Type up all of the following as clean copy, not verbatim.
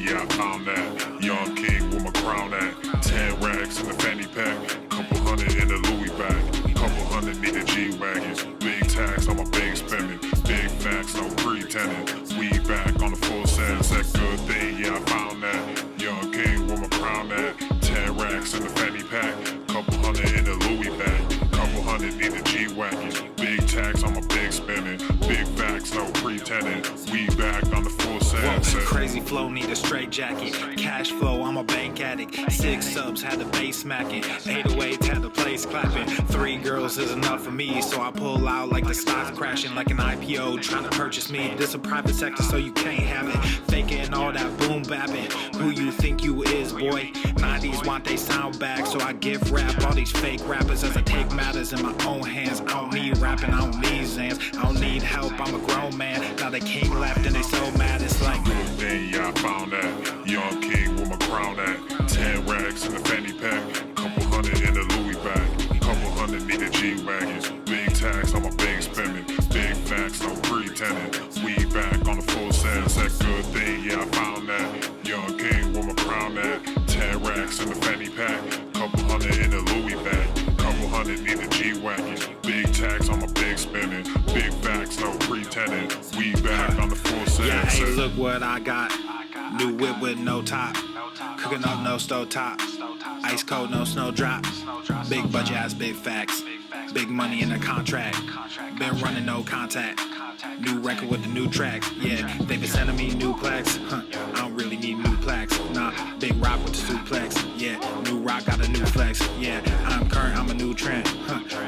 yeah, I found that. Young king with my crown at. 10 racks in the fanny pack. Couple hundred in the Louis bag. Couple hundred need a G-Wagon. Big tax on my big spending. Big facts, no pretending. We back on the full sense. That good thing, yeah, I found that. Young king with my crown at. 10 racks in the fanny pack. Couple hundred in the Louis bag. Couple hundred need a G-Wagon. Big tax on my big spending. Big facts, no pretending. We back on the full sense. Crazy flow, need a straight jacket. Cash flow, I'm a bank addict. 6 subs, had the bass smacking. 808s, had the place clapping. 3 girls is enough for me, so I pull out like the stock's crashing. Like an IPO trying to purchase me. This a private sector, so you can't have it. Faking all that boom bapping. Who you think you is, boy? 90s want they sound back, so I give rap all these fake rappers as I take matters in my own hands. I don't need rapping, I don't need Zans. I don't need help, I'm a grown man. Now they king left and they so mad, it's like then yeah, I found that. Young king with my crown at. 10 racks in the fanny pack. Couple hundred in the Louis bag. Couple hundred need a G-Wagon. Big tax on my big spending. Big facts, no pretending. We back on the full sense. That good thing, yeah, I found that. Young king with my crown at. 10 racks in the fanny pack. Couple hundred in the Louis bag. Couple hundred need a G-Wagon. Big tax on my big spending. Big facts, no pretending. We back on the full sense. yeah, hey, look what I got. New whip with no top. Cooking up no stove top. Ice cold, no snow drop. Big budget ass, big facts. Big money in the contract. Been running no contact. New record with the new tracks. Yeah, they been sending me new plaques. I don't really need new plaques. Nah, big rock with the suplex. Yeah, new rock got a new flex. Yeah, I'm current, I'm a new trend.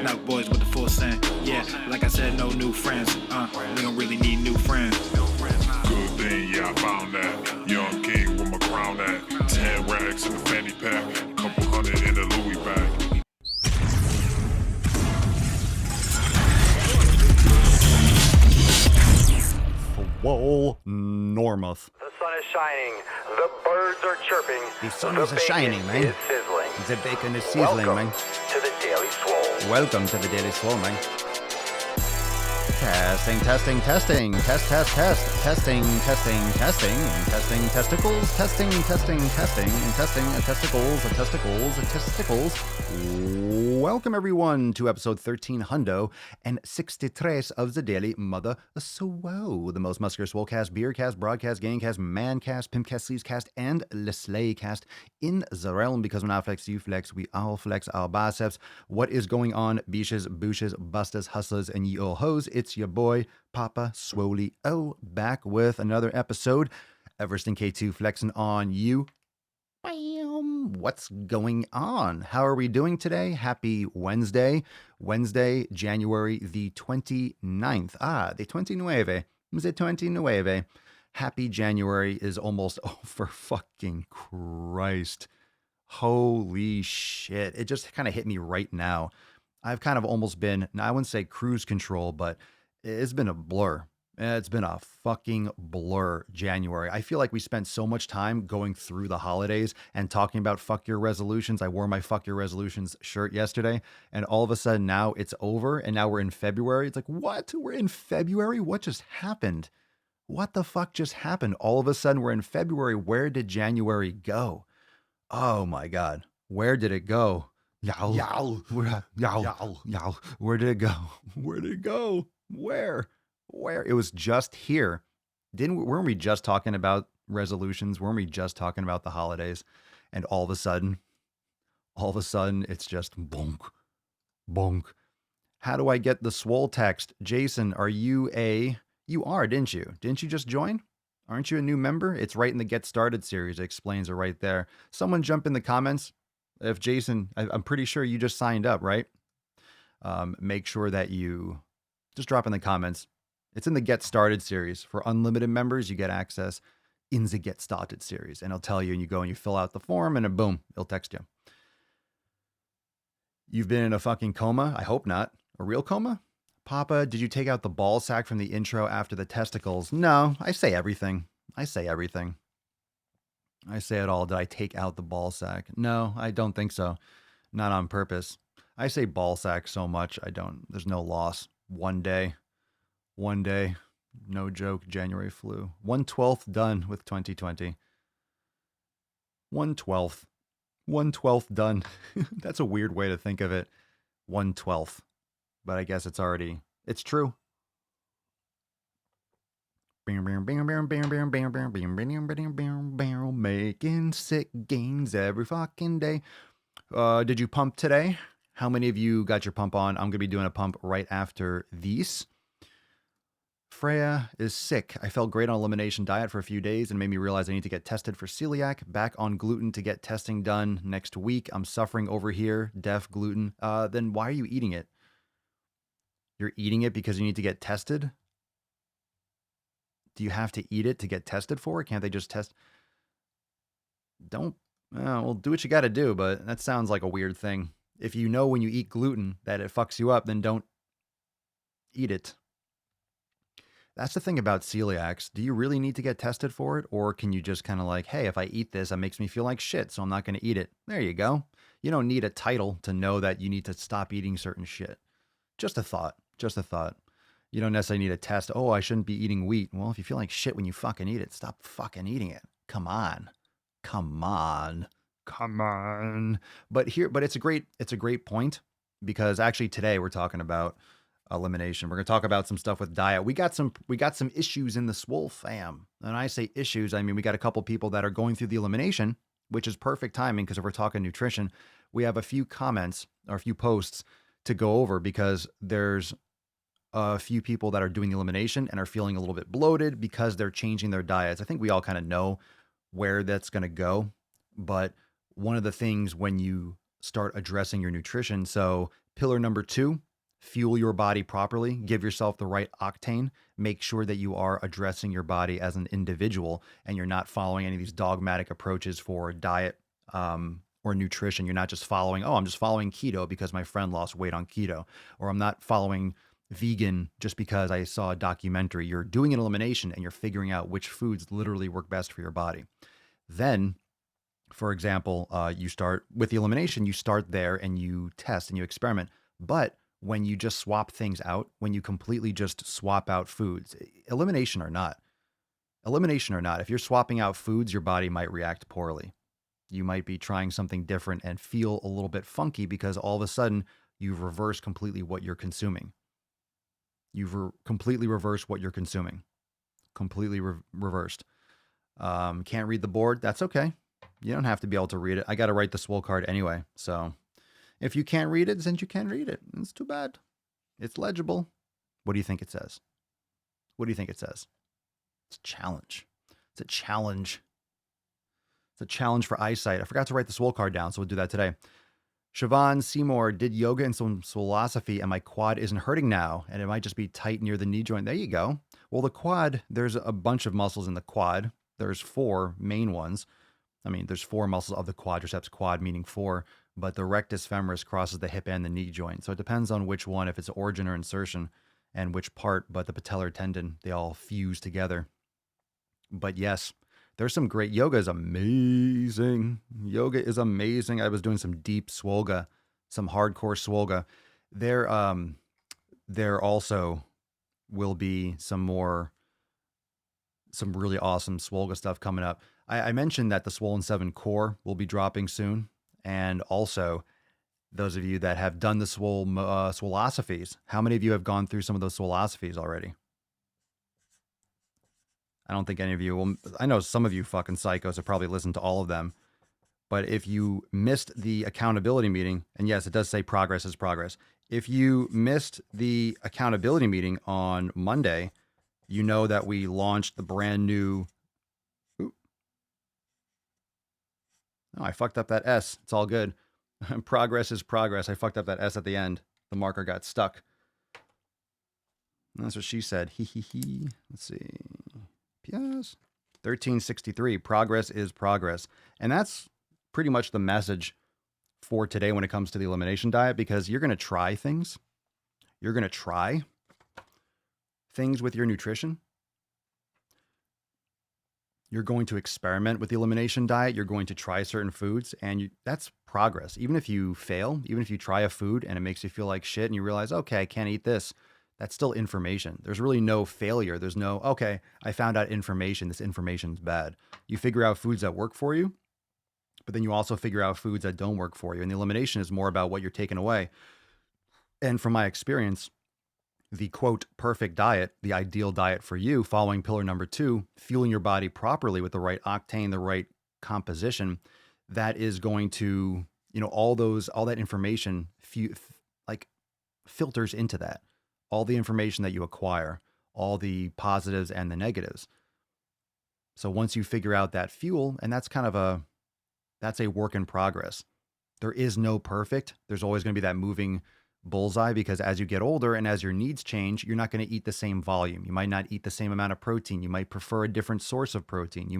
Now boys with the full scent. Yeah, like I said, no new friends. We don't really need new friends. Good thing, yeah, I found that. Young king with my crown at. 10 racks in the fanny pack. Couple hundred in the Louis bag. Swole, Normuth. The sun is shining. The birds are chirping. The sun the is a-shining, man. Is sizzling. The bacon is sizzling, Welcome man. to the Daily Swole. Welcome to the Daily Swole, man. Testing, testing, testing. Test, test, test. Testing, testing, testing. Testing testicles. Testing, testing, testing. Testing testicles. Welcome, everyone, to episode 1363 of the Daily Mother Swole, the most muscular swolecast, beercast, broadcast, gangcast, mancast, pimpcast, sleevescast, and leslaycast in the realm. Because when I flex, you flex, we all flex our biceps. What is going on, beaches, booshes, busters, hustlers, and ye old hoes? It's your boy, Papa Swole, back with another episode. Everest and K2 flexing on you. What's going on? How are we doing today? Happy Wednesday, January the 29th. The 29. The 29. Happy January is almost over. Fucking Christ. Holy shit. It just kind of hit me right now. I've kind of almost been, I wouldn't say cruise control, but it's been a blur. It's been a fucking blur, January. I feel like we spent so much time going through the holidays and talking about fuck your resolutions. I wore my fuck your resolutions shirt yesterday, and all of a sudden now it's over, and now we're in February. It's like, what? We're in February? What just happened? What the fuck just happened? All of a sudden we're in February. Where did January go? Oh my God. Where did it go? Yow. Yow. Where did it go? Where did it go? Where? It was just here. Weren't we just talking about resolutions? Weren't we just talking about the holidays? And all of a sudden, it's just bonk, bonk. How do I get the Swole text? Jason, you are, didn't you? Didn't you just join? Aren't you a new member? It's right in the Get Started series. It explains it right there. Someone jump in the comments. If Jason, I'm pretty sure you just signed up, right? Make sure that you just drop in the comments. It's in the Get Started series. For unlimited members, you get access in the Get Started series. And it'll tell you, and you go and you fill out the form, and then boom, it'll text you. You've been in a fucking coma? I hope not. A real coma? Papa, did you take out the ball sack from the intro after the testicles? No, I say everything. I say everything. I say it all. Did I take out the ball sack? No, I don't think so. Not on purpose. I say ball sack so much, there's no loss. One day, no joke, January flu. 1/12 done with 2020. 1/12. 1/12 done. That's a weird way to think of it. 1/12. But I guess it's true. Making sick gains every fucking day. Did you pump today? How many of you got your pump on? I'm going to be doing a pump right after these. Freya is sick. I felt great on elimination diet for a few days and made me realize I need to get tested for celiac. Back on gluten to get testing done next week. I'm suffering over here. Def gluten. Then why are you eating it? You're eating it because you need to get tested? Do you have to eat it to get tested for it? Can't they just test? Well, do what you got to do, but that sounds like a weird thing. If you know when you eat gluten that it fucks you up, then don't eat it. That's the thing about celiacs. Do you really need to get tested for it? Or can you just kind of like, hey, if I eat this, that makes me feel like shit, so I'm not going to eat it. There you go. You don't need a title to know that you need to stop eating certain shit. Just a thought. Just a thought. You don't necessarily need a test. Oh, I shouldn't be eating wheat. Well, if you feel like shit when you fucking eat it, stop fucking eating it. Come on. Come on. Come on. But it's a great point, because actually today we're talking about elimination. We're going to talk about some stuff with diet. We got some issues in the Swole fam. And I say issues, I mean, we got a couple people that are going through the elimination, which is perfect timing, because if we're talking nutrition, we have a few comments or a few posts to go over, because there's a few people that are doing the elimination and are feeling a little bit bloated because they're changing their diets. I think we all kind of know where that's going to go. But one of the things when you start addressing your nutrition, so pillar number 2, fuel your body properly, give yourself the right octane, make sure that you are addressing your body as an individual and you're not following any of these dogmatic approaches for diet or nutrition. You're not just following, I'm just following keto because my friend lost weight on keto, or I'm not following vegan just because I saw a documentary. You're doing an elimination and you're figuring out which foods literally work best for your body. Then, for example, you start with the elimination, you start there and you test and you experiment. But when you just swap things out, when you completely just swap out foods, elimination or not, if you're swapping out foods, your body might react poorly. You might be trying something different and feel a little bit funky because all of a sudden you've reversed completely what you're consuming. You've completely reversed what you're consuming. Completely reversed. Can't read the board? That's okay. You don't have to be able to read it. I got to write the Swole card anyway. So if you can't read it, then you can't read it. It's too bad. It's legible. What do you think it says? What do you think it says? It's a challenge. It's a challenge. It's a challenge for eyesight. I forgot to write the Swole card down, so we'll do that today. Siobhan Seymour did yoga and some philosophy, and my quad isn't hurting now, and it might just be tight near the knee joint. There you go. Well, the quad, there's a bunch of muscles in the quad. There's 4 main ones. I mean, there's 4 muscles of the quadriceps, quad meaning 4, but the rectus femoris crosses the hip and the knee joint. So it depends on which one, if it's origin or insertion, and which part, but the patellar tendon, they all fuse together. But yes, there's some great yoga is amazing. Yoga is amazing. I was doing some deep swolga, some hardcore swolga. There also will be some really awesome swolga stuff coming up. I mentioned that the Swollen 7 core will be dropping soon. And also, those of you that have done the Swolosophies, how many of you have gone through some of those Swolosophies already? I don't think any of you will. I know some of you fucking psychos have probably listened to all of them. But if you missed the accountability meeting, and yes, it does say progress is progress. If you missed the accountability meeting on Monday, you know that we launched the brand new. Oh, I fucked up that S. It's all good. Progress is progress. I fucked up that S at the end. The marker got stuck. That's what she said. Hee hee hee. Let's see. Yes. 1363. Progress is progress. And that's pretty much the message for today when it comes to the elimination diet, because you're going to try things. You're going to try things with your nutrition. You're going to experiment with the elimination diet. You're going to try certain foods, and that's progress. Even if you fail, even if you try a food and it makes you feel like shit and you realize, okay, I can't eat this, that's still information. There's really no failure. There's no, okay, I found out information. This information's bad. You figure out foods that work for you, but then you also figure out foods that don't work for you. And the elimination is more about what you're taking away. And from my experience, the quote perfect diet, the ideal diet for you, following pillar number 2, fueling your body properly with the right octane, the right composition, that is going to, all that information filters into that. All the information that you acquire, all the positives and the negatives. So once you figure out that fuel, and that's a work in progress. There is no perfect. There's always going to be that moving bullseye, because as you get older and as your needs change, you're not going to eat the same volume. You might not eat the same amount of protein. You might prefer a different source of protein.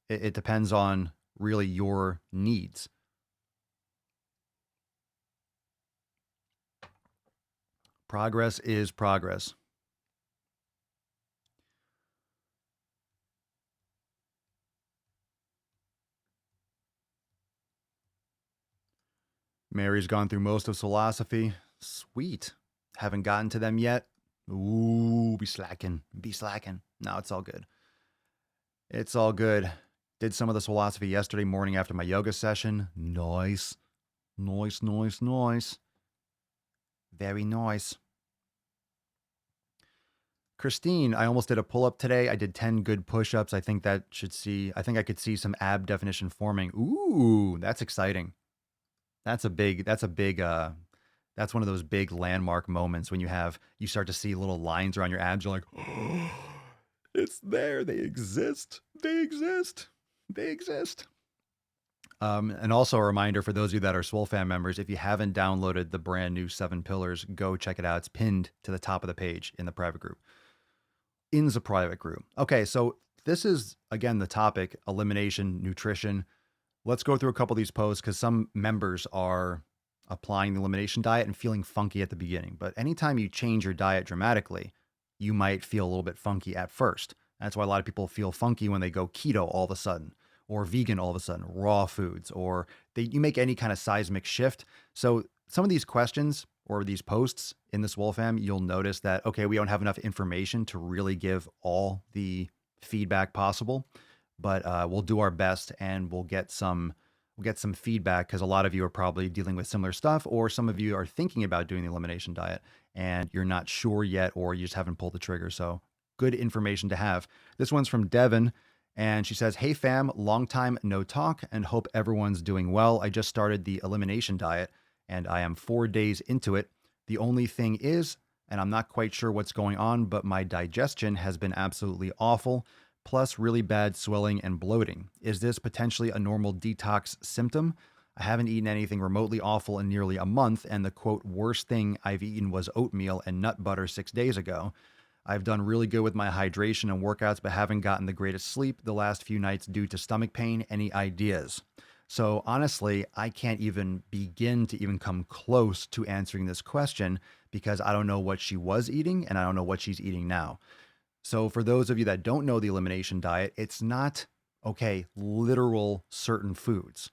It depends on really your needs. Progress is progress. Mary's gone through most of philosophy. Sweet. Haven't gotten to them yet. Ooh, be slacking. No, it's all good. It's all good. Did some of this philosophy yesterday morning after my yoga session. Nice. Very nice. Christine, I almost did a pull-up today. I did 10 good push-ups. I think I could see some ab definition forming. Ooh, that's exciting. That's one of those big landmark moments when you start to see little lines around your abs. You're like, oh, it's there. They exist. And also a reminder for those of you that are Swole Fam members, if you haven't downloaded the brand new 7 Pillars, go check it out. It's pinned to the top of the page in the private group. Okay, so this is, again, the topic, elimination, nutrition. Let's go through a couple of these posts because some members are applying the elimination diet and feeling funky at the beginning. But anytime you change your diet dramatically, you might feel a little bit funky at first. That's why a lot of people feel funky when they go keto all of a sudden, or vegan all of a sudden, raw foods, or you make any kind of seismic shift. So some of these questions or these posts in the Swole Fam, you'll notice that, okay, we don't have enough information to really give all the feedback possible. But we'll do our best and we'll get some feedback, because a lot of you are probably dealing with similar stuff, or some of you are thinking about doing the elimination diet and you're not sure yet, or you just haven't pulled the trigger. So good information to have. This one's from Devin, and she says, "Hey fam, long time no talk and hope everyone's doing well. I just started the elimination diet and I am 4 days into it. The only thing is, and I'm not quite sure what's going on, but my digestion has been absolutely awful. Plus really bad swelling and bloating. Is this potentially a normal detox symptom? I haven't eaten anything remotely awful in nearly a month, and the quote worst thing I've eaten was oatmeal and nut butter 6 days ago. I've done really good with my hydration and workouts, but haven't gotten the greatest sleep the last few nights due to stomach pain. Any ideas?" So honestly, I can't even begin to even come close to answering this question, because I don't know what she was eating and I don't know what she's eating now. So for those of you that don't know the elimination diet, it's not, literal certain foods.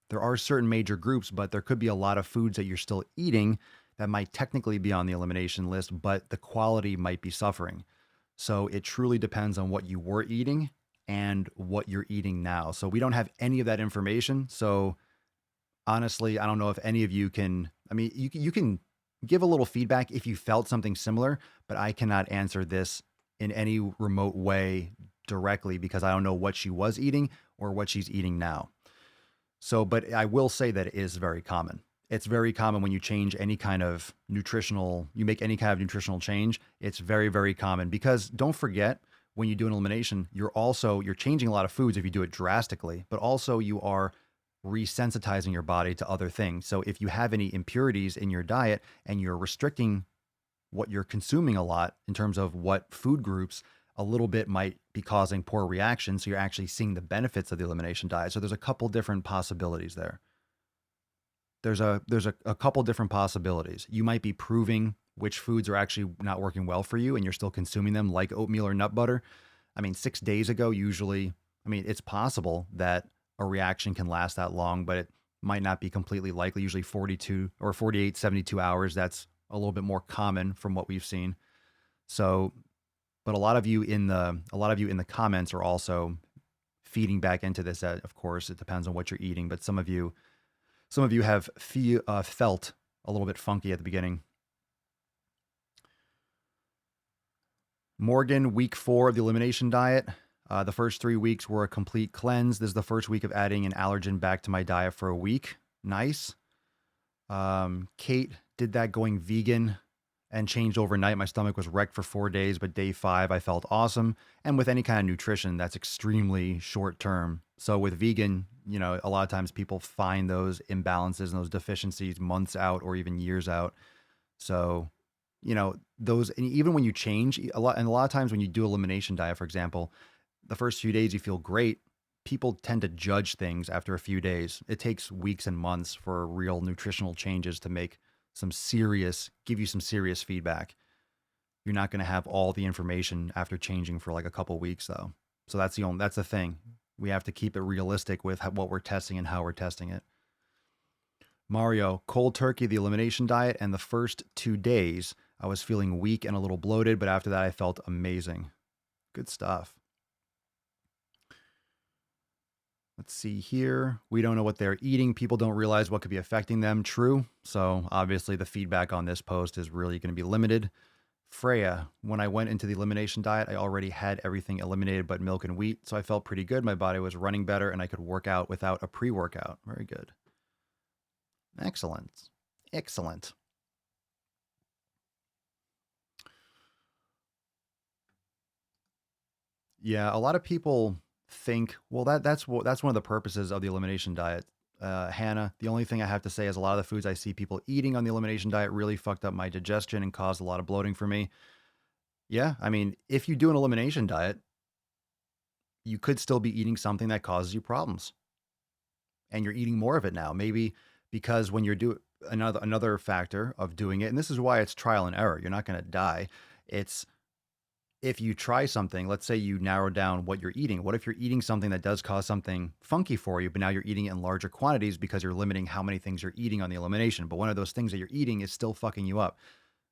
There are certain major groups, but there could be a lot of foods that you're still eating that might technically be on the elimination list, but the quality might be suffering. So it truly depends on what you were eating and what you're eating now. So we don't have any of that information. So honestly, I don't know if any of you can, you can give a little feedback if you felt something similar, but I cannot answer this in any remote way directly, because I don't know what she was eating or what she's eating now. So, but I will say that it is very common. It's very common when you change any kind of nutritional change. It's very, very common, because don't forget, when you do an elimination, you're changing a lot of foods if you do it drastically, but also you are resensitizing your body to other things. So if you have any impurities in your diet and you're restricting what you're consuming a lot in terms of what food groups, a little bit might be causing poor reactions. So you're actually seeing the benefits of the elimination diet. So there's a couple different possibilities there. There's a couple different possibilities. You might be proving which foods are actually not working well for you and you're still consuming them, like oatmeal or nut butter. 6 days ago, usually, it's possible that a reaction can last that long, but it might not be completely likely. Usually 42 or 48, 72 hours. That's a little bit more common from what we've seen. So, but a lot of you in the comments are also feeding back into this. Of course, it depends on what you're eating, but some of you have felt a little bit funky at the beginning. Morgan, week 4 of the elimination diet. The first 3 weeks were a complete cleanse. This is the first week of adding an allergen back to my diet for a week. Nice. Kate did that going vegan and changed overnight. My stomach was wrecked for 4 days, but day 5, I felt awesome. And with any kind of nutrition, that's extremely short term. So with vegan, a lot of times people find those imbalances and those deficiencies months out or even years out. So, those, and even when you change a lot of times when you do elimination diet, for example, the first few days you feel great. People tend to judge things after a few days. It takes weeks and months for real nutritional changes to give you some serious feedback. You're not going to have all the information after changing for like a couple weeks though. So that's the thing. We have to keep it realistic with what we're testing and how we're testing it. Mario, cold turkey, the elimination diet, and the first 2 days, I was feeling weak and a little bloated, but after that, I felt amazing. Good stuff. Let's see here. We don't know what they're eating. People don't realize what could be affecting them. True. So obviously the feedback on this post is really going to be limited. Freya, when I went into the elimination diet, I already had everything eliminated but milk and wheat. So I felt pretty good. My body was running better and I could work out without a pre-workout. Very good. Excellent. Excellent. Yeah, a lot of people think, well, that's one of the purposes of the elimination diet. Hannah, the only thing I have to say is a lot of the foods I see people eating on the elimination diet really fucked up my digestion and caused a lot of bloating for me. Yeah, I mean, if you do an elimination diet, you could still be eating something that causes you problems. And you're eating more of it now. Maybe because when you're doing another factor of doing it, and this is why it's trial and error. You're not going to die. It's if you try something, let's say you narrow down what you're eating. What if you're eating something that does cause something funky for you, but now you're eating it in larger quantities because you're limiting how many things you're eating on the elimination. But one of those things that you're eating is still fucking you up.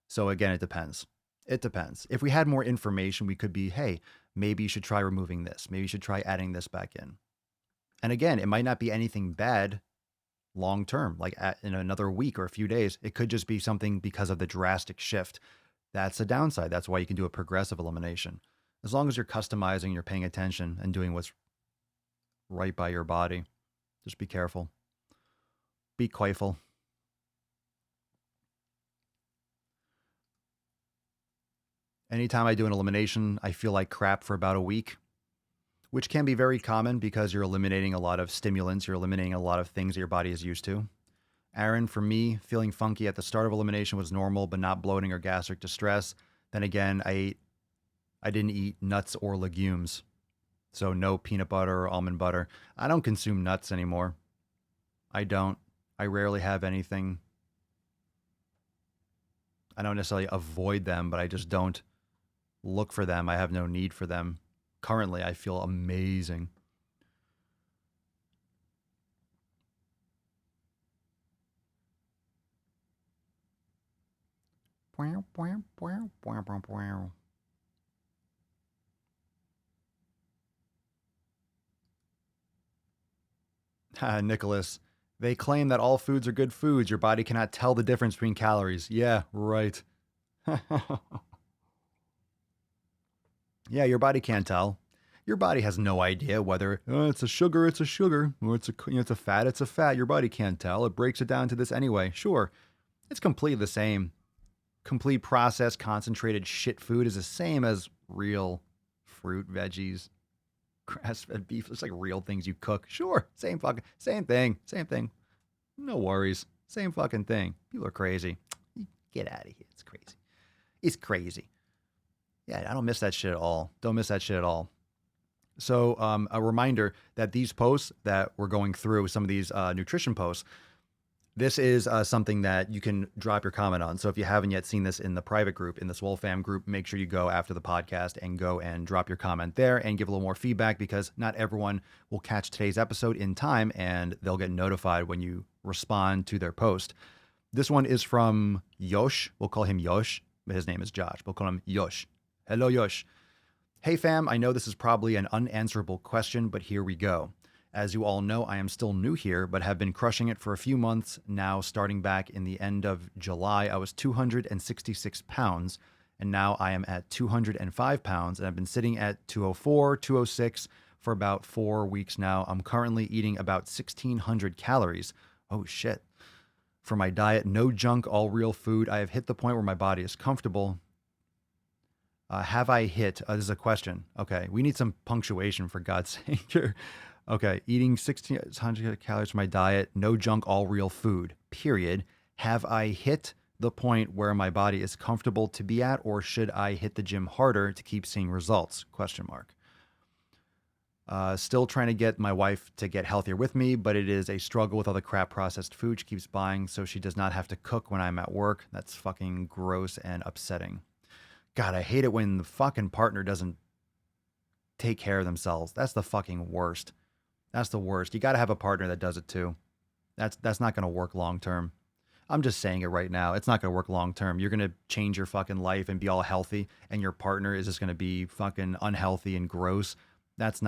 So again, it depends. It depends. If we had more information, we could be, hey, maybe you should try removing this. Maybe you should try adding this back in. And again, it might not be anything bad long term, like in another week or a few days. It could just be something because of the drastic shift. That's a downside. That's why you can do a progressive elimination. As long as you're customizing, you're paying attention and doing what's right by your body. Just be careful. Be careful. Anytime I do an elimination, I feel like crap for about a week, which can be very common because you're eliminating a lot of stimulants. You're eliminating a lot of things that your body is used to. Aaron, for me, feeling funky at the start of elimination was normal, but not bloating or gastric distress. Then again, I didn't eat nuts or legumes. So no peanut butter or almond butter. I don't consume nuts anymore. I don't. I rarely have anything. I don't necessarily avoid them, but I just don't look for them. I have no need for them. Currently, I feel amazing. Nicholas, they claim that all foods are good foods. Your body cannot tell the difference between calories. Yeah, right. Yeah, your body can't tell. Your body has no idea whether it's a sugar, or it's a fat, it's a fat. Your body can't tell. It breaks it down to this anyway. Sure, it's completely the same. Complete processed, concentrated shit food is the same as real fruit, veggies, grass-fed beef. It's like real things you cook. Sure, same thing. No worries. Same fucking thing. People are crazy. Get out of here. It's crazy. It's crazy. Yeah, I don't miss that shit at all. Don't miss that shit at all. So a reminder that these posts that we're going through, some of these nutrition posts, this is something that you can drop your comment on. So if you haven't yet seen this in the private group, in the Swole fam group, make sure you go after the podcast and go and drop your comment there and give a little more feedback, because not everyone will catch today's episode in time and they'll get notified when you respond to their post. This one is from Yosh. We'll call him Yosh, but his name is Josh. We'll call him Yosh. Hello, Yosh. Hey fam, I know this is probably an unanswerable question, but here we go. As you all know, I am still new here, but have been crushing it for a few months now. Starting back in the end of July, I was 266 pounds, and now I am at 205 pounds, and I've been sitting at 204, 206 for about 4 weeks now. I'm currently eating about 1,600 calories. Oh shit. For my diet, no junk, all real food. I have hit the point where my body is comfortable. Have I hit? This is a question. Okay, we need some punctuation for God's sake here. Okay, eating 1,600 calories for my diet, no junk, all real food, period. Have I hit the point where my body is comfortable to be at, or should I hit the gym harder to keep seeing results? Question mark. Still trying to get my wife to get healthier with me, but it is a struggle with all the crap processed food she keeps buying so she does not have to cook when I'm at work. That's fucking gross and upsetting. God, I hate it when the fucking partner doesn't take care of themselves. That's the fucking worst. That's the worst. You got to have a partner that does it too. That's not going to work long term. I'm just saying it right now. It's not going to work long term. You're going to change your fucking life and be all healthy, and your partner is just going to be fucking unhealthy and gross. That's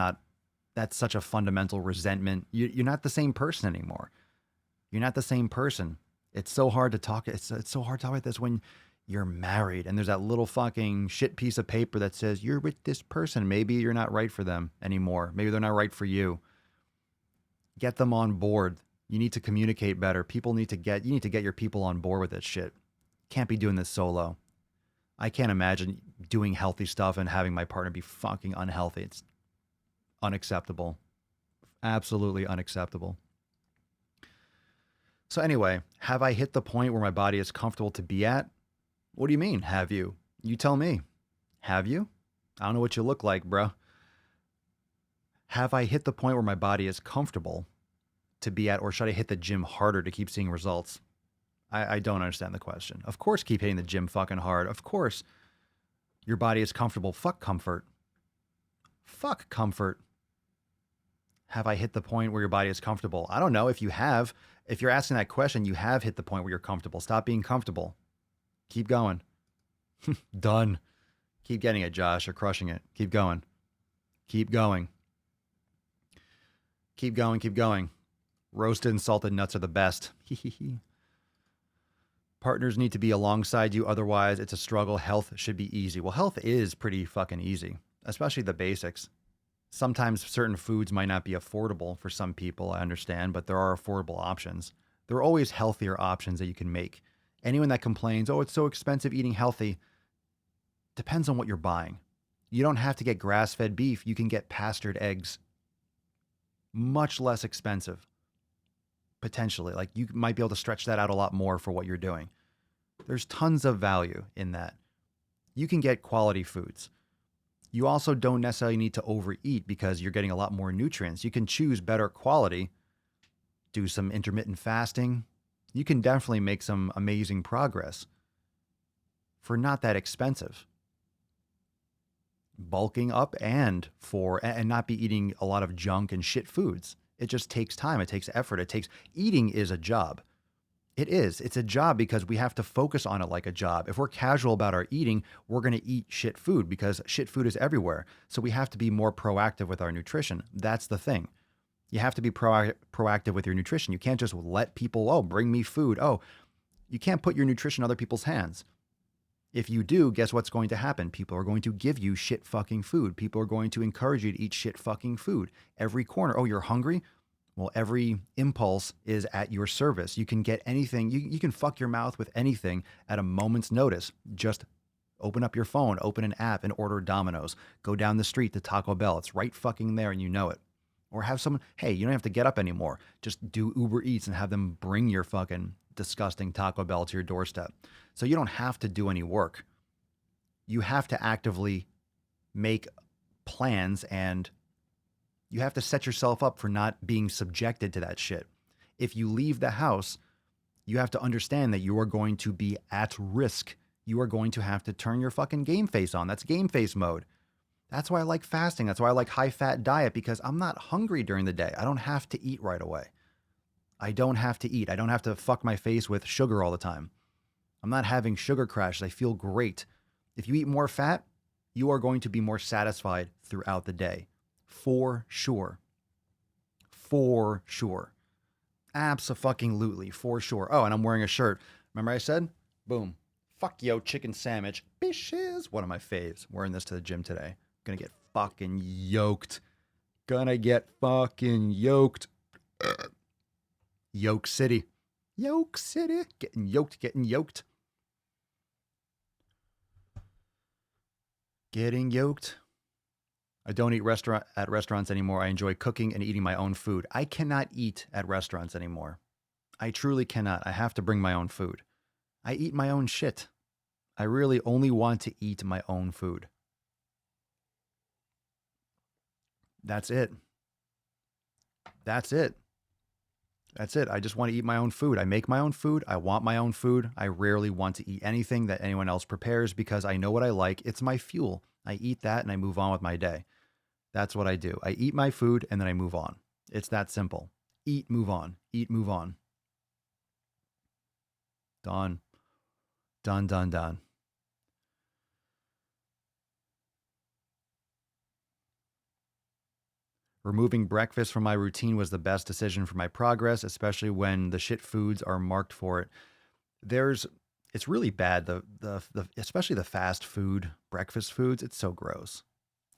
such a fundamental resentment. You're not the same person anymore. You're not the same person. It's so hard to talk. It's so hard to talk about this when you're married and there's that little fucking shit piece of paper that says you're with this person. Maybe you're not right for them anymore. Maybe they're not right for you. Get them on board. You need to communicate better. You need to get your people on board with this shit. Can't be doing this solo. I can't imagine doing healthy stuff and having my partner be fucking unhealthy. It's unacceptable. Absolutely unacceptable. So anyway, have I hit the point where my body is comfortable to be at? What do you mean, have you? You tell me. Have you? I don't know what you look like, bro. Have I hit the point where my body is comfortable to be at, or should I hit the gym harder to keep seeing results? I don't understand the question. Of course, keep hitting the gym fucking hard. Of course, your body is comfortable. Fuck comfort. Fuck comfort. Have I hit the point where your body is comfortable? I don't know. If you have, if you're asking that question, you have hit the point where you're comfortable. Stop being comfortable. Keep going. Done. Keep getting it, Josh. You're crushing it. Keep going. Keep going. Keep going. Keep going. Roasted and salted nuts are the best. Partners need to be alongside you. Otherwise, it's a struggle. Health should be easy. Well, health is pretty fucking easy, especially the basics. Sometimes certain foods might not be affordable for some people, I understand, but there are affordable options. There are always healthier options that you can make. Anyone that complains, oh, it's so expensive eating healthy, depends on what you're buying. You don't have to get grass-fed beef. You can get pastured eggs. Much less expensive, potentially. Like, you might be able to stretch that out a lot more for what you're doing. There's tons of value in that. You can get quality foods. You also don't necessarily need to overeat because you're getting a lot more nutrients. You can choose better quality, do some intermittent fasting. You can definitely make some amazing progress for not that expensive. Bulking up and not be eating a lot of junk and shit foods. It just takes time. It takes effort. Eating is a job. It is. It's a job because we have to focus on it like a job. If we're casual about our eating, we're going to eat shit food because shit food is everywhere. So we have to be more proactive with our nutrition. That's the thing. You have to be proactive with your nutrition. You can't just let people, bring me food. You can't put your nutrition in other people's hands. If you do, guess what's going to happen? People are going to give you shit fucking food. People are going to encourage you to eat shit fucking food. Every corner. Oh, you're hungry? Well, every impulse is at your service. You can get anything. You can fuck your mouth with anything at a moment's notice. Just open up your phone, open an app, and order Domino's. Go down the street to Taco Bell. It's right fucking there and you know it. Or have someone, hey, you don't have to get up anymore. Just do Uber Eats and have them bring your fucking disgusting Taco Bell to your doorstep. So you don't have to do any work. You have to actively make plans, and you have to set yourself up for not being subjected to that shit. If you leave the house, you have to understand that you are going to be at risk. You are going to have to turn your fucking game face on. That's game face mode. That's why I like fasting. That's why I like high-fat diet, because I'm not hungry during the day. I don't have to eat right away. I don't have to eat. I don't have to fuck my face with sugar all the time. I'm not having sugar crashes. I feel great. If you eat more fat, you are going to be more satisfied throughout the day. For sure. For sure. Abso-fucking-lutely. For sure. Oh, and I'm wearing a shirt. Remember I said? Boom. Fuck yo, chicken sandwich. Bitches. One of my faves. Wearing this to the gym today. Gonna get fucking yoked. Gonna get fucking yoked. Yoke City. Yoke City. Getting yoked, getting yoked. Getting yoked. I don't eat at restaurants anymore. I enjoy cooking and eating my own food. I cannot eat at restaurants anymore. I truly cannot. I have to bring my own food. I eat my own shit. I really only want to eat my own food. That's it. That's it. That's it. I just want to eat my own food. I make my own food. I want my own food. I rarely want to eat anything that anyone else prepares because I know what I like. It's my fuel. I eat that and I move on with my day. That's what I do. I eat my food and then I move on. It's that simple. Eat, move on. Eat, move on. Done. Done, done, done. Removing breakfast from my routine was the best decision for my progress, especially when the shit foods are marked for it. It's really bad. Especially the fast food, breakfast foods. It's so gross.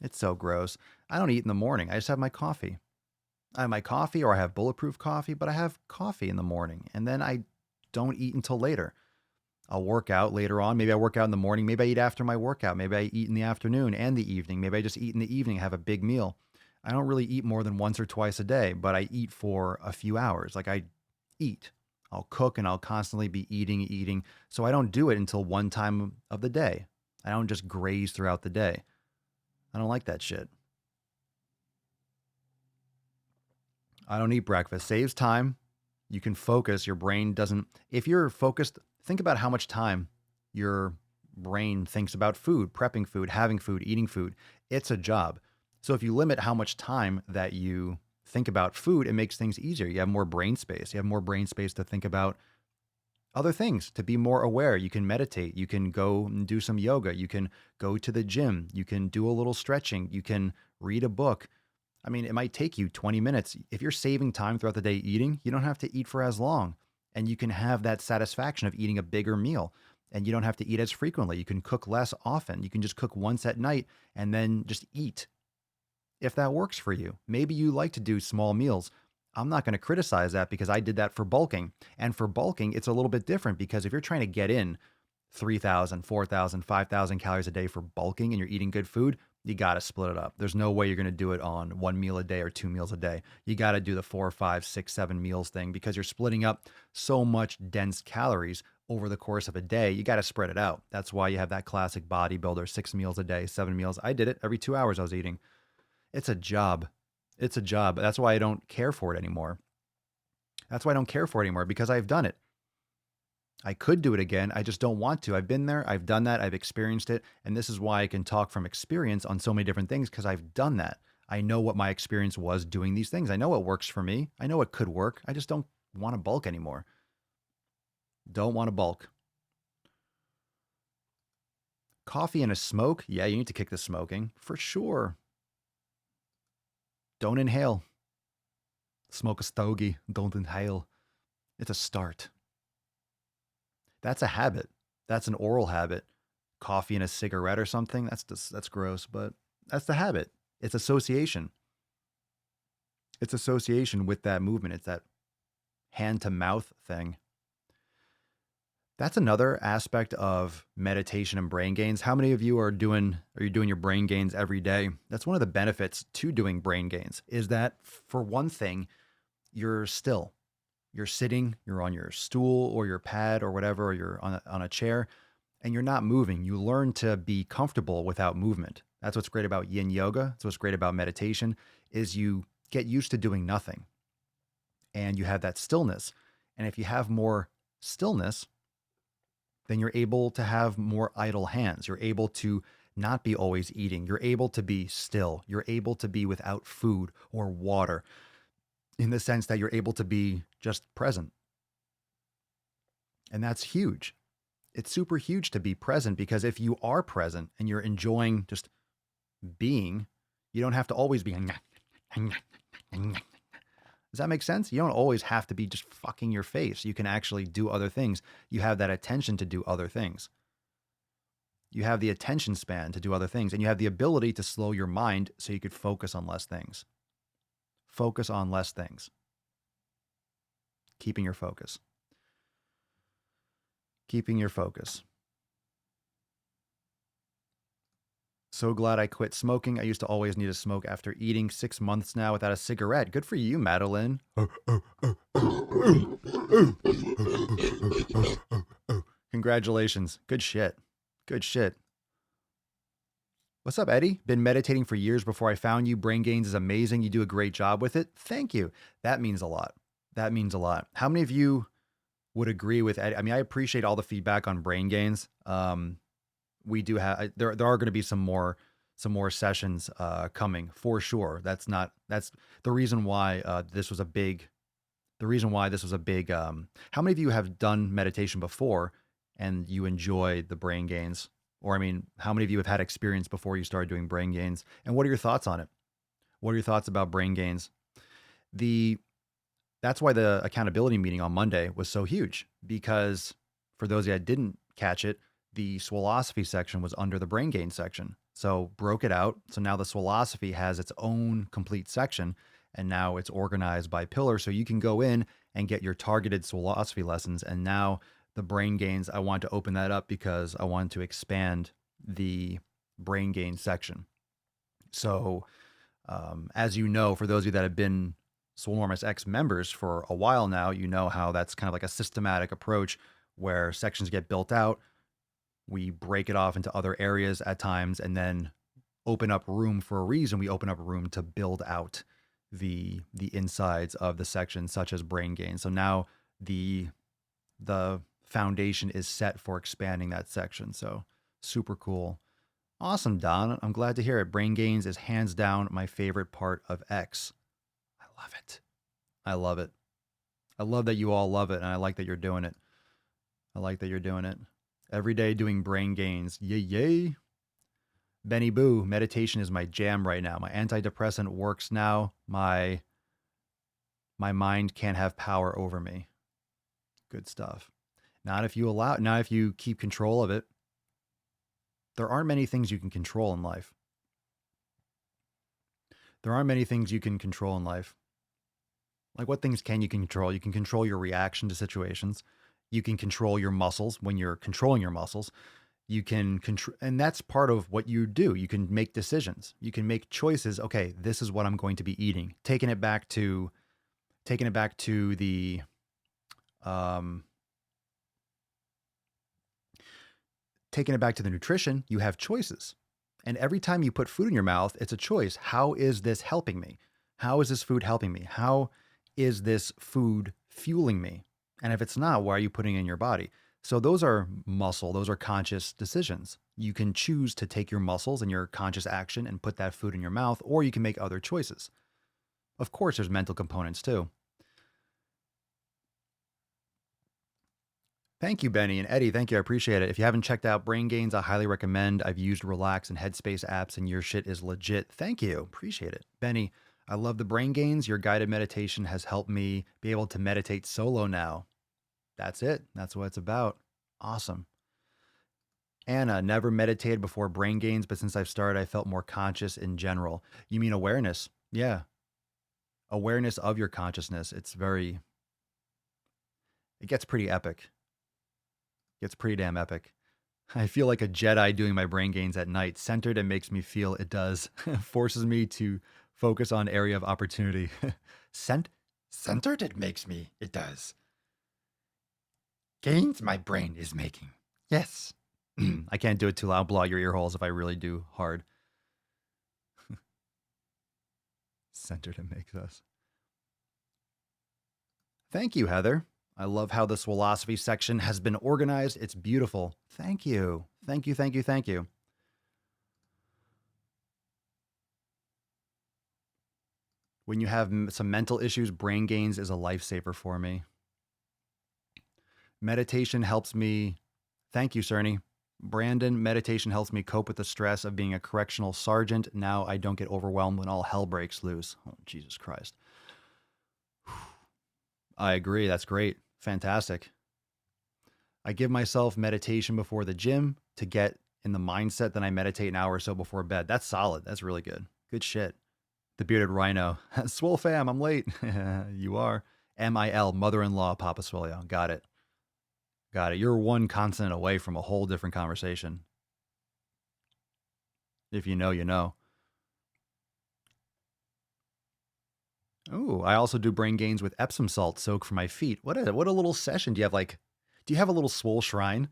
It's so gross. I don't eat in the morning. I just have my coffee. I have my coffee or I have bulletproof coffee, but I have coffee in the morning and then I don't eat until later. I'll work out later on. Maybe I work out in the morning. Maybe I eat after my workout. Maybe I eat in the afternoon and the evening. Maybe I just eat in the evening, have a big meal. I don't really eat more than once or twice a day, but I eat for a few hours. Like I eat. I'll cook and I'll constantly be eating. So I don't do it until one time of the day. I don't just graze throughout the day. I don't like that shit. I don't eat breakfast. Saves time. You can focus. Your brain doesn't. If you're focused, think about how much time your brain thinks about food, prepping food, having food, eating food. It's a job. So if you limit how much time that you think about food, it makes things easier. You have more brain space. You have more brain space to think about other things, to be more aware. You can meditate. You can go and do some yoga. You can go to the gym. You can do a little stretching. You can read a book. I mean, it might take you 20 minutes. If you're saving time throughout the day eating, you don't have to eat for as long. And you can have that satisfaction of eating a bigger meal. And you don't have to eat as frequently. You can cook less often. You can just cook once at night and then just eat. If that works for you, maybe you like to do small meals. I'm not going to criticize that because I did that for bulking. And for bulking, it's a little bit different because if you're trying to get in 3,000, 4,000, 5,000 calories a day for bulking and you're eating good food, you got to split it up. There's no way you're going to do it on one meal a day or 2 meals a day. You got to do the 4, 5, 6, 7 meals thing because you're splitting up so much dense calories over the course of a day. You got to spread it out. That's why you have that classic bodybuilder, 6 meals a day, 7 meals. I did it every 2 hours I was eating. It's a job. It's a job. That's why I don't care for it anymore. That's why I don't care for it anymore because I've done it. I could do it again. I just don't want to. I've been there. I've done that. I've experienced it. And this is why I can talk from experience on so many different things because I've done that. I know what my experience was doing these things. I know what works for me. I know what could work. I just don't want to bulk anymore. Don't want to bulk. Coffee and a smoke? Yeah, you need to kick the smoking. For sure. Don't inhale. Smoke a stogie. Don't inhale. It's a start. That's a habit. That's an oral habit. Coffee and a cigarette or something. That's gross, but that's the habit. It's association. It's association with that movement. It's that hand to mouth thing. That's another aspect of meditation and brain gains. How many of you are doing your brain gains every day? That's one of the benefits to doing brain gains is that for one thing, you're still. You're sitting, you're on your stool or your pad or whatever, or you're on a chair and you're not moving. You learn to be comfortable without movement. That's what's great about yin yoga. That's what's great about meditation is you get used to doing nothing and you have that stillness. And if you have more stillness, then you're able to have more idle hands. You're able to not be always eating. You're able to be still. You're able to be without food or water in the sense that you're able to be just present. And that's huge. It's super huge to be present, because if you are present and you're enjoying just being, you don't have to always be. Does that make sense? You don't always have to be just fucking your face. You can actually do other things. You have that attention to do other things. You have the attention span to do other things, and you have the ability to slow your mind so you could focus on less things. Focus on less things. Keeping your focus. Keeping your focus. So glad I quit smoking. I used to always need to smoke after eating. 6 months now without a cigarette. Good for you, Madeline. Congratulations. Good shit. Good shit. What's up, Eddie? Been meditating for years before I found you. Brain Gains is amazing. You do a great job with it. Thank you. That means a lot. That means a lot. How many of you would agree with Eddie? I mean, I appreciate all the feedback on Brain Gains. We do have, there are going to be some more sessions coming for sure. That's the reason why this was a big, how many of you have done meditation before and you enjoy the Brain Gains? Or, I mean, how many of you have had experience before you started doing Brain Gains? And what are your thoughts on it? What are your thoughts about Brain Gains? That's why the accountability meeting on Monday was so huge, because for those of you that didn't catch it, the Swolosophy section was under the Brain Gains section. So broke it out. So now the Swolosophy has its own complete section, and now it's organized by pillar. So you can go in and get your targeted Swolosophy lessons. And now the Brain Gains, I want to open that up because I want to expand the Brain Gains section. So as you know, for those of you that have been Swolenormous X members for a while now, you know how that's kind of like a systematic approach where sections get built out. We break it off into other areas at times and then open up room for a reason. We open up room to build out the insides of the section, such as Brain Gains. So now the foundation is set for expanding that section. So super cool. Awesome, Don. I'm glad to hear it. Brain Gains is hands down my favorite part of X. I love it. I love it. I love that you all love it, and I like that you're doing it. I like that you're doing it. Every day doing Brain Gains. Yay, yay. Benny Boo, meditation is my jam right now. My antidepressant works now. My mind can't have power over me. Good stuff. Not if you keep control of it. There aren't many things you can control in life. There aren't many things you can control in life. Like, what things can you control? You can control your reaction to situations. You can control your muscles when you're controlling your muscles. You can control, and that's part of what you do. You can make decisions. You can make choices. Okay, this is what I'm going to be eating. Taking it back to the nutrition, you have choices. And every time you put food in your mouth, it's a choice. How is this helping me? How is this food helping me? How is this food fueling me? And if it's not, why are you putting it in your body? So those are those are conscious decisions. You can choose to take your muscles and your conscious action and put that food in your mouth, or you can make other choices. Of course, there's mental components too. Thank you, Benny and Eddie. Thank you. I appreciate it. If you haven't checked out Brain Gains, I highly recommend. I've used Relax and Headspace apps, and your shit is legit. Thank you. Appreciate it. Benny, I love the Brain Gains. Your guided meditation has helped me be able to meditate solo now. That's it. That's what it's about. Awesome. Anna, never meditated before Brain Gains, but since I've started, I felt more conscious in general. You mean awareness? Yeah. Awareness of your consciousness. It gets pretty epic. It's pretty damn epic. I feel like a Jedi doing my Brain Gains at night. Centered and makes me feel it does. Forces me to focus on area of opportunity. Centered it makes me, it does. Gains my brain is making. Yes. I can't do it too loud. I'll blow out your ear holes if I really do hard. Centered it makes us. Thank you, Heather. I love how the Swolosophy section has been organized. It's beautiful. Thank you. Thank you, thank you, thank you. When you have some mental issues, Brain Gains is a lifesaver for me. Meditation helps me Thank you, Cerny. Brandon, meditation helps me cope with the stress of being a correctional sergeant. Now I don't get overwhelmed when all hell breaks loose. Oh, Jesus Christ. I agree. That's great. Fantastic. I give myself meditation before the gym to get in the mindset. Then I meditate an hour or so before bed. That's solid. That's really good. Good shit. The bearded rhino. Swole fam, I'm late. You are. MIL, mother-in-law, Papa Swolio. Got it. Got it. You're one consonant away from a whole different conversation. If you know, you know. Oh, I also do brain gains with Epsom salt soak for my feet. What a little session. Do you have a little Swole shrine?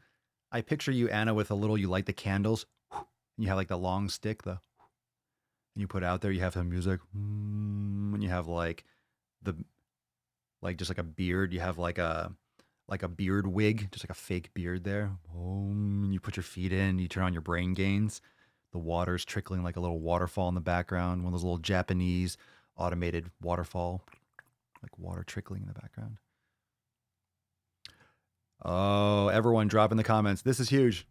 I picture you, Anna, with a little, you light the candles, and you have like the long stick, and you put it out there, you have some music, and you have like just like a beard, you have like a beard wig, just like a fake beard there. And you put your feet in, you turn on your brain gains. The water's trickling like a little waterfall in the background, one of those little Japanese automated waterfall, like water trickling in the background. Oh, everyone drop in the comments. This is huge.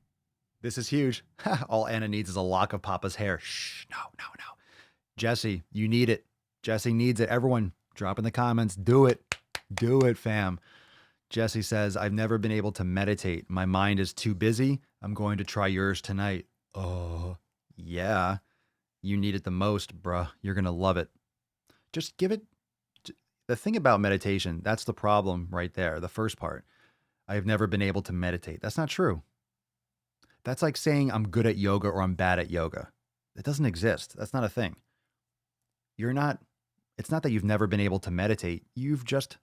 This is huge. All Anna needs is a lock of Papa's hair. Shh, no. Jesse, you need it. Jesse needs it. Everyone drop in the comments. Do it. Do it, fam. Jesse says, I've never been able to meditate. My mind is too busy. I'm going to try yours tonight. Oh, yeah. You need it the most, bruh. You're going to love it. Just give it. The thing about meditation, that's the problem right there. The first part. I've never been able to meditate. That's not true. That's like saying I'm good at yoga or I'm bad at yoga. It doesn't exist. That's not a thing. It's not that you've never been able to meditate. You've just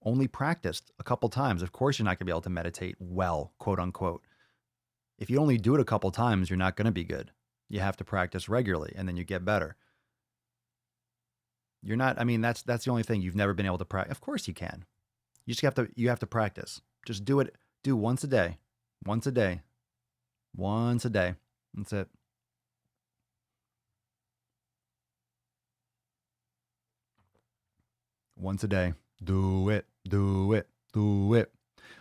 only practiced a couple times. Of course, you're not going to be able to meditate well, quote unquote. If you only do it a couple times, you're not going to be good. You have to practice regularly and then you get better. That's the only thing you've never been able to practice. Of course you can. You have to practice. Just do it. Do once a day. Once a day. Once a day. That's it. Once a day. Do it. Do it. Do it.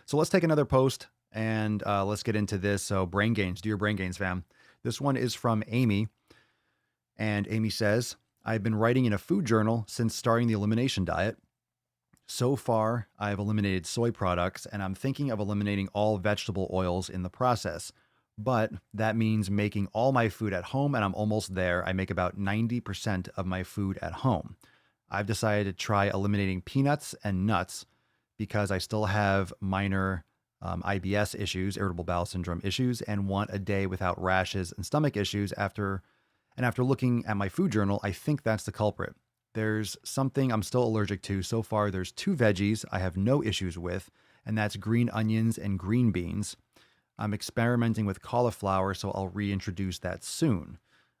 So let's take another post and let's get into this. So brain gains. Do your brain gains, fam. This one is from Amy. And Amy says, I've been writing in a food journal since starting the elimination diet. So far, I've eliminated soy products, and I'm thinking of eliminating all vegetable oils in the process. But that means making all my food at home, and I'm almost there. I make about 90% of my food at home. I've decided to try eliminating peanuts and nuts because I still have minor IBS issues, irritable bowel syndrome issues, and want a day without rashes and stomach issues. After looking at my food journal, I think that's the culprit. There's something I'm still allergic to. So far, there's 2 veggies I have no issues with, and that's green onions and green beans. I'm experimenting with cauliflower, so I'll reintroduce that soon.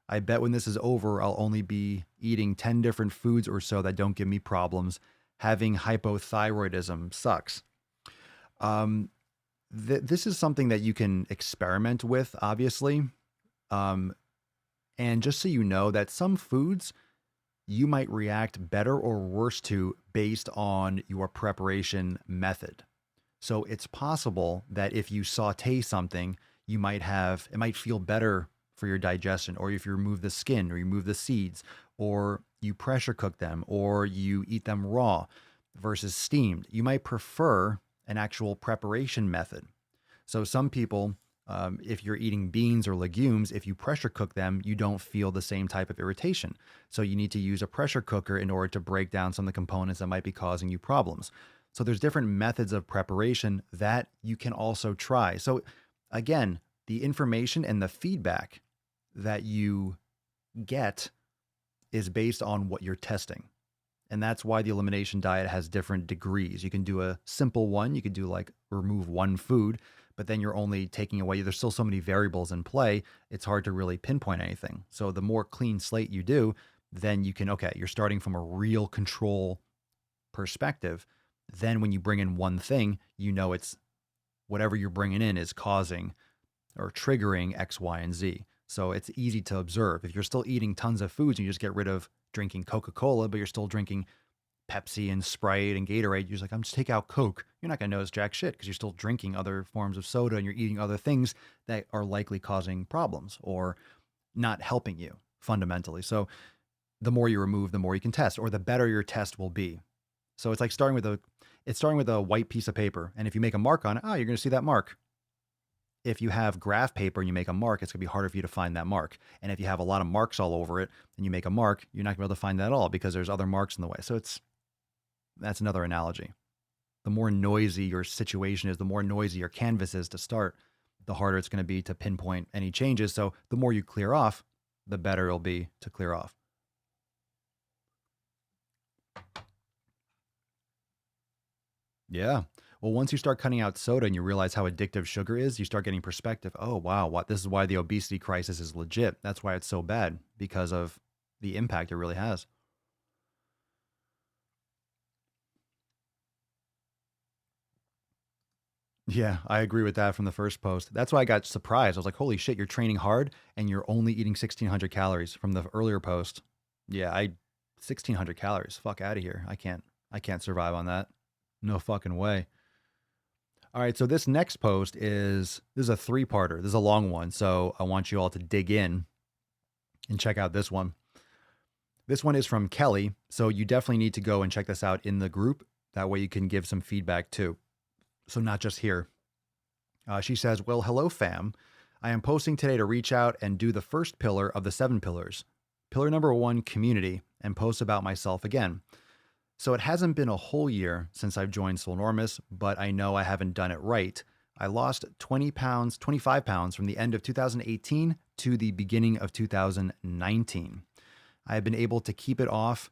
I bet when this is over, I'll only be eating 10 different foods or so that don't give me problems. Having hypothyroidism sucks. This is something that you can experiment with, obviously. And just so you know that some foods you might react better or worse to based on your preparation method. So it's possible that if you saute something, it might feel better for your digestion, or if you remove the skin or you remove the seeds, or you pressure cook them, or you eat them raw versus steamed. You might prefer an actual preparation method. So some people, if you're eating beans or legumes, if you pressure cook them, you don't feel the same type of irritation. So you need to use a pressure cooker in order to break down some of the components that might be causing you problems. So there's different methods of preparation that you can also try. So again, the information and the feedback that you get is based on what you're testing. And that's why the elimination diet has different degrees. You can do a simple one. You could do like remove one food, but then you're only taking away, there's still so many variables in play, it's hard to really pinpoint anything. So the more clean slate you do, then you can, okay, you're starting from a real control perspective. Then when you bring in one thing, you know it's whatever you're bringing in is causing or triggering X, Y, and Z. So it's easy to observe. If you're still eating tons of foods and you just get rid of drinking Coca-Cola, but you're still drinking Pepsi and Sprite and Gatorade, you're just like, I'm just take out Coke. You're not going to notice jack shit because you're still drinking other forms of soda and you're eating other things that are likely causing problems or not helping you fundamentally. So the more you remove, the more you can test, or the better your test will be. So it's like starting with a white piece of paper. And if you make a mark on it, you're going to see that mark. If you have graph paper and you make a mark, it's going to be harder for you to find that mark. And if you have a lot of marks all over it and you make a mark, you're not going to be able to find that at all because there's other marks in the way. So that's another analogy. The more noisy your situation is, the more noisy your canvas is to start, the harder it's going to be to pinpoint any changes. So the more you clear off, the better it'll be to clear off. Yeah. Well, once you start cutting out soda and you realize how addictive sugar is, you start getting perspective. Oh, wow. This is why the obesity crisis is legit. That's why it's so bad, because of the impact it really has. Yeah, I agree with that from the first post. That's why I got surprised. I was like, holy shit, you're training hard and you're only eating 1,600 calories from the earlier post. Yeah, 1,600 calories. Fuck out of here. I can't survive on that. No fucking way. All right, so this next post this is a 3-parter. This is a long one, so I want you all to dig in and check out this one. This one is from Kelly, so you definitely need to go and check this out in the group. That way you can give some feedback too. So not just here. She says, well, hello fam. I am posting today to reach out and do the first pillar of the 7 pillars. Pillar number 1, community, and post about myself again. So it hasn't been a whole year since I've joined Swolenormous, but I know I haven't done it right. I lost 25 pounds from the end of 2018 to the beginning of 2019. I have been able to keep it off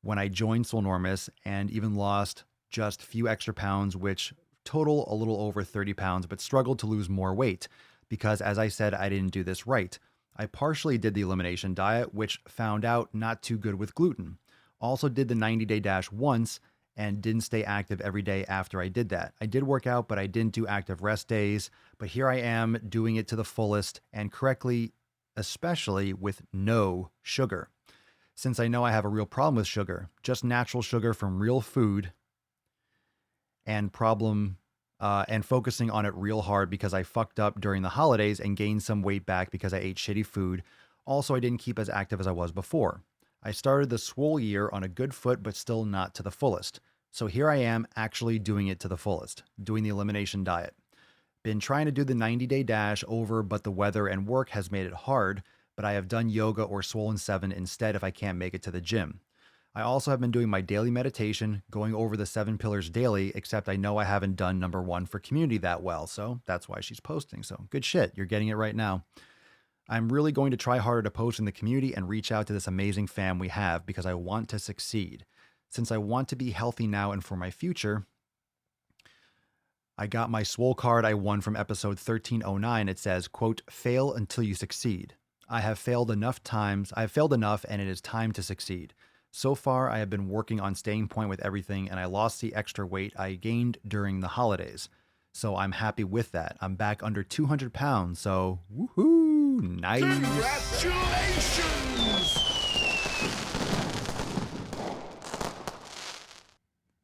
when I joined Swolenormous and even lost just a few extra pounds, which total a little over 30 pounds, but struggled to lose more weight because, as I said, I didn't do this right. I partially did the elimination diet, which found out not too good with gluten. Also did the 90-day dash once and didn't stay active every day after I did that. I did work out, but I didn't do active rest days. But here I am doing it to the fullest and correctly, especially with no sugar. Since I know I have a real problem with sugar, just natural sugar from real food and focusing on it real hard because I fucked up during the holidays and gained some weight back because I ate shitty food. Also, I didn't keep as active as I was before. I started the Swole year on a good foot, but still not to the fullest. So here I am actually doing it to the fullest, doing the elimination diet. Been trying to do the 90-day dash over, but the weather and work has made it hard, but I have done yoga or Swollen 7 instead if I can't make it to the gym. I also have been doing my daily meditation, going over the 7 pillars daily, except I know I haven't done number 1 for community that well, so that's why she's posting. So good shit, you're getting it right now. I'm really going to try harder to post in the community and reach out to this amazing fam we have because I want to succeed. Since I want to be healthy now and for my future, I got my Swole card I won from episode 1309. It says, quote, fail until you succeed. I have failed enough and it is time to succeed. So far, I have been working on staying point with everything and I lost the extra weight I gained during the holidays. So I'm happy with that. I'm back under 200 pounds, so woohoo, nice. Congratulations!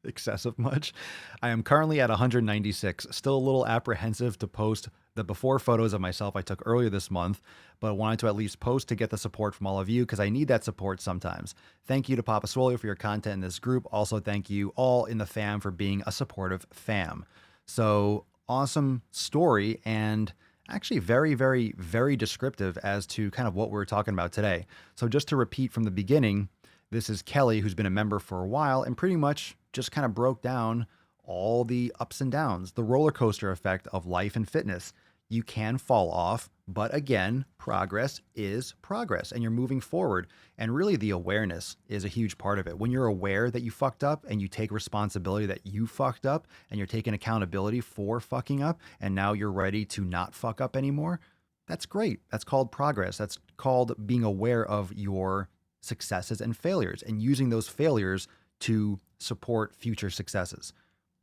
Excessive much? I am currently at 196, still a little apprehensive to post the before photos of myself I took earlier this month, but wanted to at least post to get the support from all of you because I need that support sometimes. Thank you to Papa Swole for your content in this group. Also, thank you all in the fam for being a supportive fam. So awesome story and actually very, very, very descriptive as to kind of what we're talking about today. So just to repeat from the beginning, this is Kelly, who's been a member for a while and pretty much just kind of broke down all the ups and downs, the roller coaster effect of life and fitness. You can fall off, but again, progress is progress and you're moving forward. And really the awareness is a huge part of it. When you're aware that you fucked up and you take responsibility that you fucked up and you're taking accountability for fucking up and now you're ready to not fuck up anymore, that's great. That's called progress. That's called being aware of your successes and failures and using those failures to support future successes.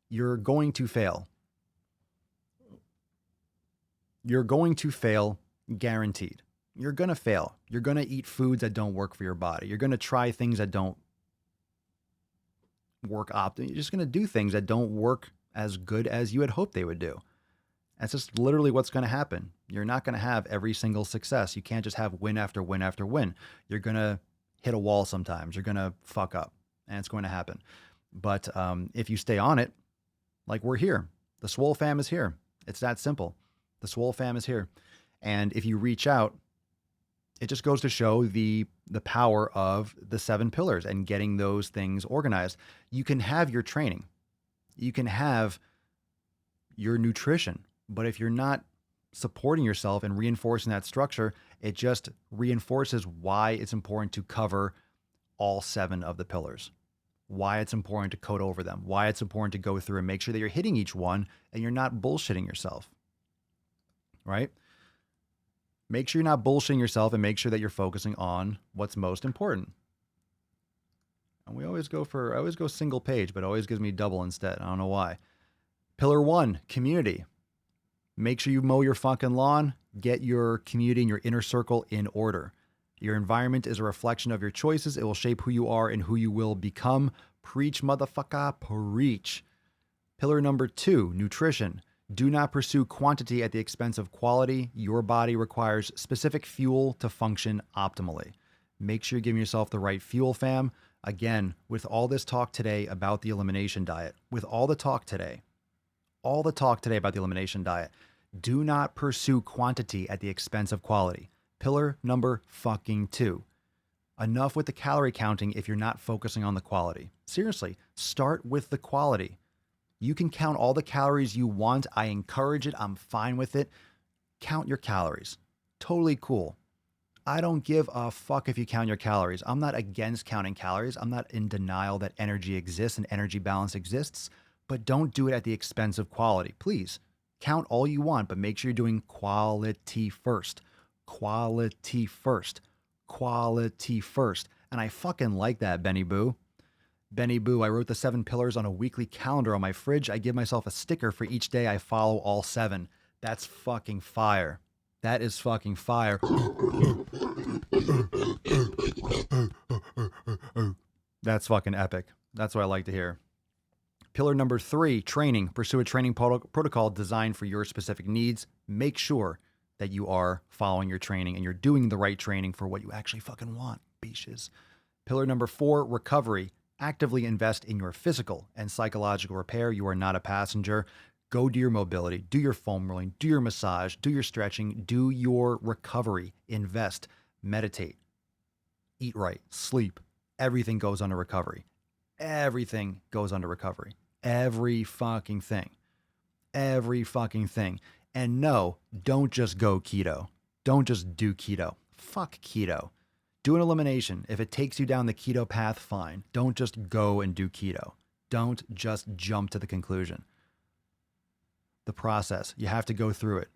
You're going to fail. You're going to fail, guaranteed. You're going to fail. You're going to eat foods that don't work for your body. You're going to try things that don't work You're just going to do things that don't work as good as you had hoped they would do. That's just literally what's going to happen. You're not going to have every single success. You can't just have win after win after win. You're going to hit a wall sometimes. You're going to fuck up, and it's going to happen. But if you stay on it, like we're here, the Swole fam is here. It's that simple. The Swole fam is here. And if you reach out, it just goes to show the power of the 7 pillars and getting those things organized. You can have your training. You can have your nutrition. But if you're not supporting yourself and reinforcing that structure, it just reinforces why it's important to cover all 7 of the pillars, why it's important to code over them, why it's important to go through and make sure that you're hitting each one and you're not bullshitting yourself, right? Make sure you're not bullshitting yourself and make sure that you're focusing on what's most important. And I always go single page, but it always gives me double instead. I don't know why. Pillar 1, community. Make sure you mow your fucking lawn, get your community and your inner circle in order. Your environment is a reflection of your choices. It will shape who you are and who you will become. Preach, motherfucker, preach. Pillar number 2, nutrition. Do not pursue quantity at the expense of quality. Your body requires specific fuel to function optimally. Make sure you're giving yourself the right fuel, fam. Again, with all this talk today about the elimination diet, about the elimination diet, do not pursue quantity at the expense of quality. Pillar number fucking 2. Enough with the calorie counting if you're not focusing on the quality. Seriously, start with the quality. You can count all the calories you want. I encourage it. I'm fine with it. Count your calories. Totally cool. I don't give a fuck if you count your calories. I'm not against counting calories. I'm not in denial that energy exists and energy balance exists, but don't do it at the expense of quality. Please count all you want, but make sure you're doing quality first. Quality first. Quality first. And I fucking like that, Benny Boo. Benny Boo, I wrote the 7 pillars on a weekly calendar on my fridge. I give myself a sticker for each day I follow all 7. That's fucking fire. That is fucking fire. That's fucking epic. That's what I like to hear. Pillar number 3, training. Pursue a training protocol designed for your specific needs. Make sure that you are following your training and you're doing the right training for what you actually fucking want, bitches. Pillar number 4, recovery. Actively invest in your physical and psychological repair. You are not a passenger. Go do your mobility, do your foam rolling, do your massage, do your stretching, do your recovery, invest, meditate, eat right, sleep. Everything goes under recovery. Everything goes under recovery. Every fucking thing. Every fucking thing. And no, don't just go keto. Don't just do keto. Fuck keto. Do an elimination. If it takes you down the keto path, fine. Don't just go and do keto. Don't just jump to the conclusion. The process. You have to go through it.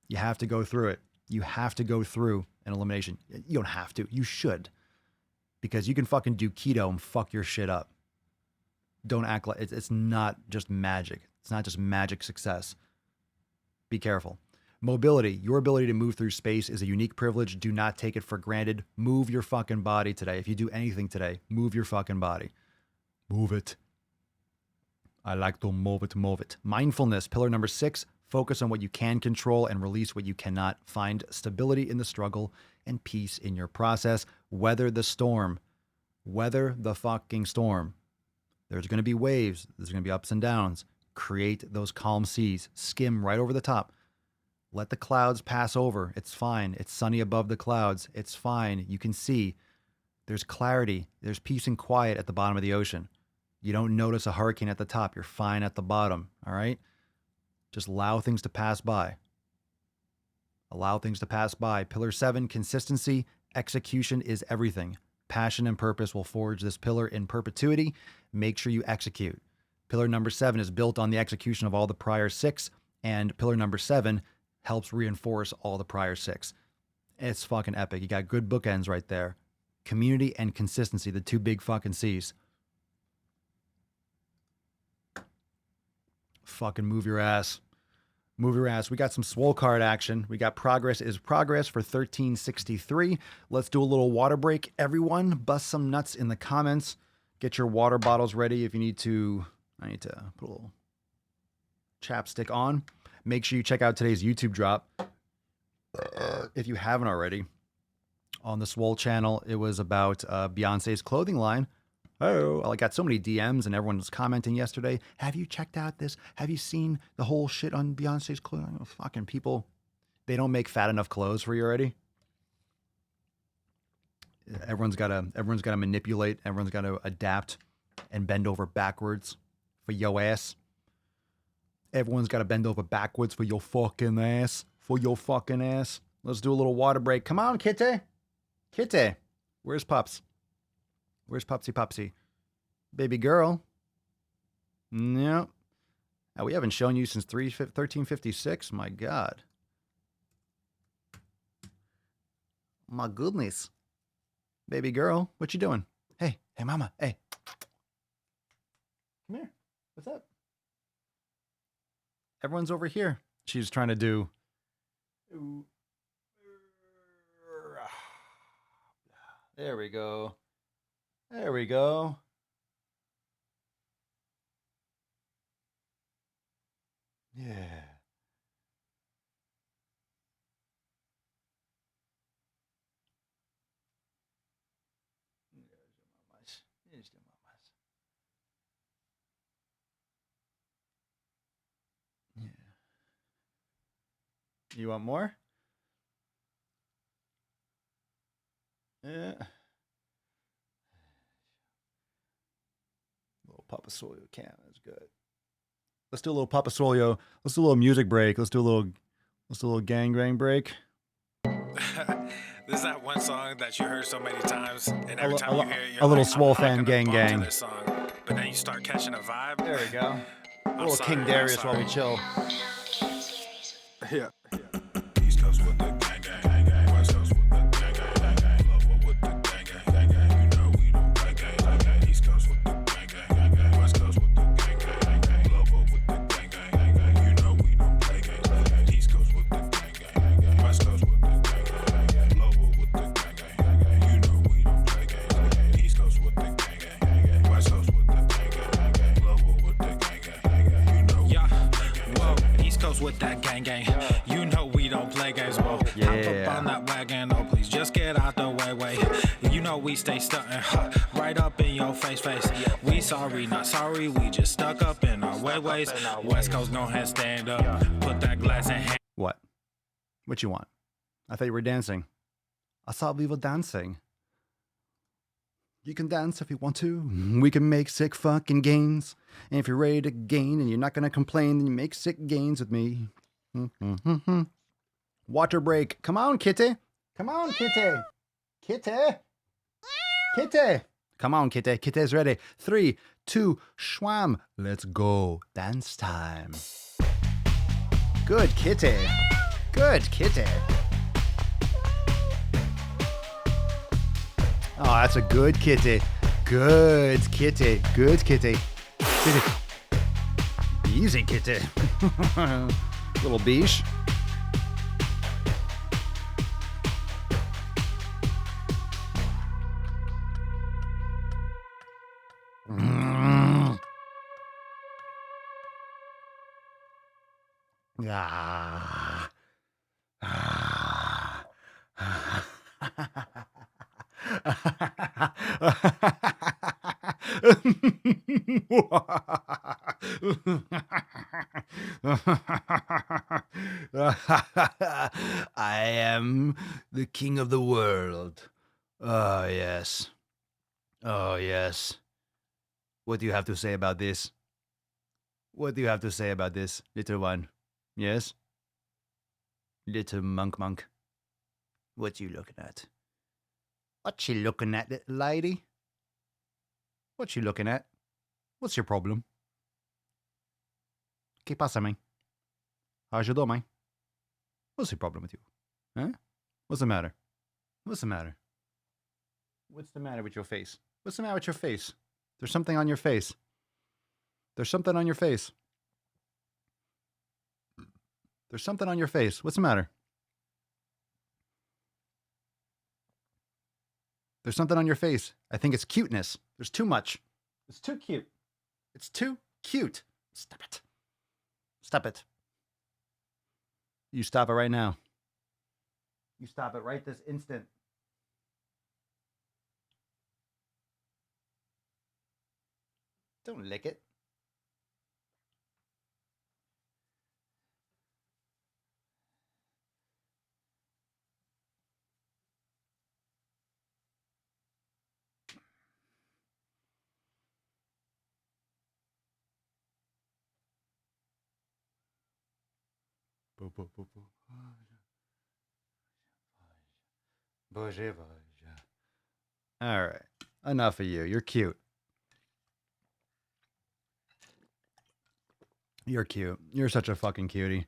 You have to go through it. You have to go through an elimination. You don't have to. You should. Because you can fucking do keto and fuck your shit up. Don't act like it's not just magic. It's not just magic success. Be careful. Mobility. Your ability to move through space is a unique privilege. Do not take it for granted. Move your fucking body today. If you do anything today, move your fucking body. Move it. I like to move it, move it. Mindfulness. Pillar number 6. Focus on what you can control and release what you cannot. Find stability in the struggle and peace in your process. Weather the storm. Weather the fucking storm. There's going to be waves. There's going to be ups and downs. Create those calm seas. Skim right over the top. Let the clouds pass over. It's fine. It's sunny above the clouds. It's fine. You can see. There's clarity. There's peace and quiet at the bottom of the ocean. You don't notice a hurricane at the top. You're fine at the bottom. All right? Just allow things to pass by. Allow things to pass by. Pillar 7, consistency. Execution is everything. Passion and purpose will forge this pillar in perpetuity. Make sure you execute. Pillar number 7 is built on the execution of all the prior 6, and pillar number 7 helps reinforce all the prior 6. It's fucking epic. You got good bookends right there. Community and consistency, the 2 big fucking C's. Fucking move your ass. Move your ass. We got some Swole card action. We got Progress is Progress for 1363. Let's do a little water break. Everyone, bust some nuts in the comments. Get your water bottles ready if you need to. I need to put a little chapstick on. Make sure you check out today's YouTube drop if you haven't already. On the Swole channel, it was about Beyonce's clothing line. Oh, I got so many DMs and everyone was commenting yesterday. Have you checked out this? Have you seen the whole shit on Beyonce's clothing? Oh, fucking people, they don't make fat enough clothes for you already. Everyone's got to manipulate. Everyone's got to adapt and bend over backwards for your ass. Everyone's got to bend over backwards for your fucking ass. For your fucking ass. Let's do a little water break. Come on, Kitty. Kitty. Where's Pups? Where's Pupsy Pupsy? Baby girl. No. Now, we haven't shown you since 1356. My God. My goodness. Baby girl, what you doing? Hey, mama, hey. Come here. What's up? Everyone's over here. She's trying to do... There we go. There we go. Yeah. Yeah. You want more? Yeah. Little Papa Swole can. That's good. Let's do a little Papa Swole. Let's do a little music break. Let's do a little gang break. This is that one song that you heard so many times, and every time you hear it, you're a little like, Swole I'm fan gonna gang bump to gang. this song. But then you start catching a vibe. There we go. A I'm little sorry, King I'm Darius while sorry. we chill. Yeah. East Coast with the gang gang gang, West Coast with the gang gang gang, Lower with the gang gang gang, you know we don't play gang. East Coast with the gang gang gang, West Coast with the gang gang gang, Lower with the gang gang gang, you know we don't play gang. East Coast with the gang gang gang, West Coast with the gang gang gang, Lower with the gang gang gang, you know we don't play gang. East Coast with the gang gang gang, West Coast with the gang gang gang, Lower with the gang gang gang, you know. Yeah. Whoa. East Coast with that gang gang. You know we don't play games. Whoa. Hop Yeah. up on that wagon. Oh, please just get out the way. You know we stay stuntin'. Right up in your face. We sorry, not sorry. We just stuck up in our ways. West Coast, go ahead, stand up. Put that glass in hand. What? What you want? I thought you were dancing. I thought we were dancing. You can dance if you want to. We can make sick fucking gains. And if you're ready to gain and you're not going to complain, then you make sick gains with me. Water break. Come on, Kitty. Come on, Kitty. Kitty. Kitty. Come on, Kitty. Kitty's ready. 3, 2, schwam. Let's go. Dance time. Good kitty. Good kitty. Oh, that's a good kitty. Good kitty. Good kitty. Kitty. Easy kitty. Little beesh. Ah. Ah. I am the king of the world. Oh, yes. Oh, yes. What do you have to say about this? What do you have to say about this, little one? Yes? Little monk. What you looking at? What you looking at, little lady? What you looking at? What's your problem? ¿Qué pasa, man? How's your door, man? What's your problem with you? Huh? What's the matter? What's the matter? What's the matter with your face? What's the matter with your face? There's something on your face. There's something on your face. There's something on your face. What's the matter? There's something on your face. I think it's cuteness. There's too much. It's too cute. It's too cute. Stop it. Stop it. You stop it right now. You stop it right this instant. Don't lick it. All right. Enough of you. You're cute. You're cute. You're such a fucking cutie.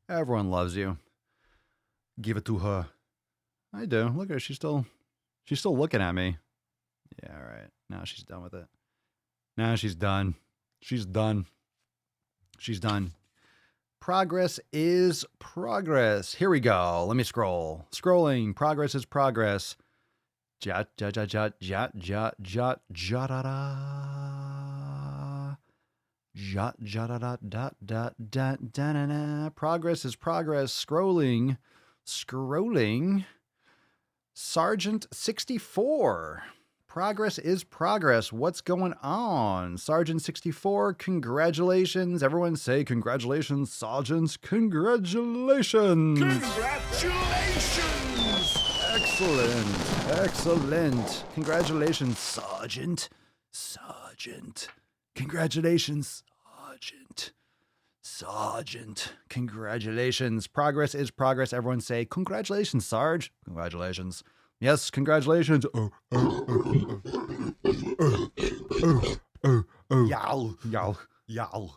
Everyone loves you. Give it to her. I do. Look at her. She's still looking at me. Yeah, all right. Now she's done with it. Now she's done. She's done. She's done. Progress is progress. Here we go. Let me scroll. Scrolling. Progress is progress. Jot, jot, jot, jot, jot, jot, jot, jot, da, da. Jot, jot, dot, dot, dot, dot, da, da, da. Progress is progress. Scrolling. Scrolling. Sergeant 64. Progress is progress. What's going on? Sergeant 64, congratulations. Everyone say congratulations, Sergeants. Congratulations. Congratulations! Excellent. Excellent. Congratulations, Sergeant. Sergeant. Congratulations, Sergeant. Sergeant. Congratulations. Progress is progress. Everyone say congratulations, Sarge. Congratulations. Yes, congratulations. Yow, yow, yow.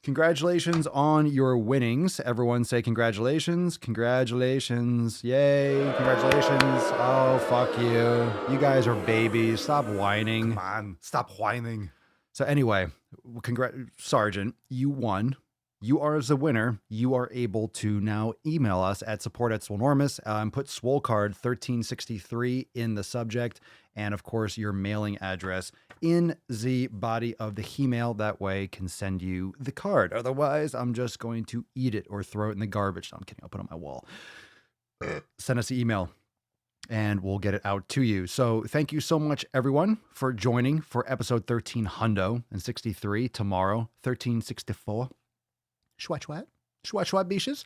Congratulations on your winnings. Everyone say congratulations. Congratulations. Yay. Congratulations. Oh, fuck you. You guys are babies. Stop whining. Come on, stop whining. So anyway, Sergeant, you won. You are as a winner. You are able to now email us at support@swolenormous and put Swole card 1363 in the subject, and of course your mailing address in the body of the email. That way can send you the card. Otherwise, I'm just going to eat it or throw it in the garbage. No, I'm kidding. I'll put it on my wall. Send us the email and we'll get it out to you. So thank you so much, everyone, for joining for episode 1363 tomorrow, 1364. Schwat, schwat. Schwat, schwat, beaches.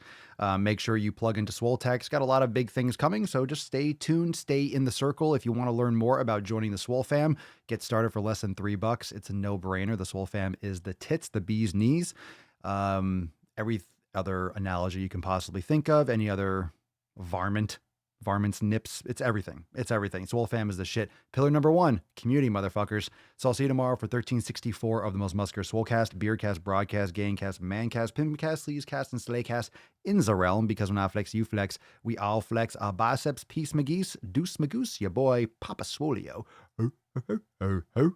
Make sure you plug into Swole Tech's got a lot of big things coming, so just stay tuned, stay in the circle. If you want to learn more about joining the Swole fam, get started for less than $3. It's a no-brainer. The Swole fam is the tits, the bee's knees. Every other analogy you can possibly think of, any other varmint's nips, it's everything. It's everything. Swole fam is the shit. Pillar number 1, community, motherfuckers. So I'll see you tomorrow for 1364 of the most muscular Swolecast, Beardcast, Broadcast, Gaincast, Mancast, Pimpcast, Sleazecast, and Slaycast in the realm, because when I flex, you flex. We all flex our biceps. Peace, McGeese. Deuce, Magoose, your boy, Papa Swolio. Ho, ho, ho, ho, ho.